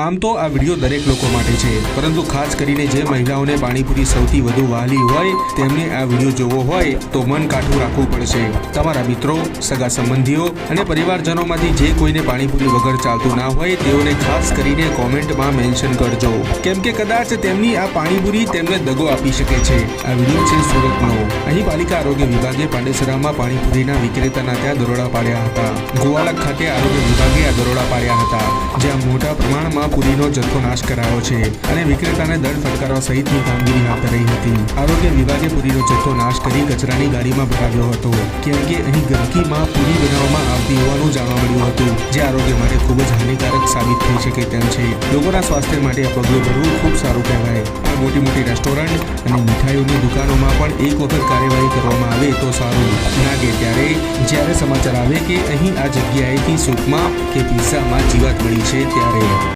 આમ તો આ વિડીયો દરેક લોકો માટે છે, પરંતુ ખાસ કરીને જે મહિલાઓને પાણીપુરી સૌથી વધુ વહાલી હોય તેમને આ વિડીયો જોવો હોય તો મન કાઠું રાખવું પડશે। તમારા મિત્રો, સગા સંબંધીઓ અને પરિવારજનોમાંથી જે કોઈને પાણીપુરી વગર ચાલતું ના હોય તેઓને ખાસ કરીને કોમેન્ટમાં મેન્શન કરજો, કેમ કે કદાચ તેમની આ પાણીપુરી તેમને દગો આપી શકે છે। આ વિડીયો છે સુરતનો। અહીં પાલિકા આરોગ્ય વિભાગે પાંડેસરામાં પાણીપુરીના વિક્રેતાના ત્યાં દરોડા પાડ્યા હતા। ગોવાલક ખાતે આરોગ્ય વિભાગે આ દરોડા પાડ્યા હતા, જ્યાં મોટા પ્રમાણમાં પૂરીનો જથ્થો નાશ કરાયો છે અને વિક્રેતાને દંડ ફટકારવા સહિતની કામગીરી હાથ ધરાઈ હતી। આરોગ્ય વિભાગે પૂરીનો જથ્થો નાશ કરી કચરાની ગાડીમાં ભરાવ્યો હતો, કેમ કે અહીં ગંદકીમાં પૂરી બનાવવામાં આવતી હોવાનું જાણવા મળ્યું હતું, જે આરોગ્ય માટે ખૂબ જ હાનિકારક સાબિત થઈ શકે તેમ છે। લોકોના સ્વાસ્થ્ય માટે આ પગલું ભરવું ખૂબ સારું કહેવાય। આ મોટી મોટી રેસ્ટોરન્ટ અને મીઠાઈઓની દુકાનોમાં પણ એક વખત કાર્યવાહી કરવામાં આવે તો સારું લાગે, ત્યારે જ્યારે સમાચાર આવે કે અહીં આ જગ્યાએથી સૂપમાં કે પિઝામાં જીવાત મળી છે ત્યારે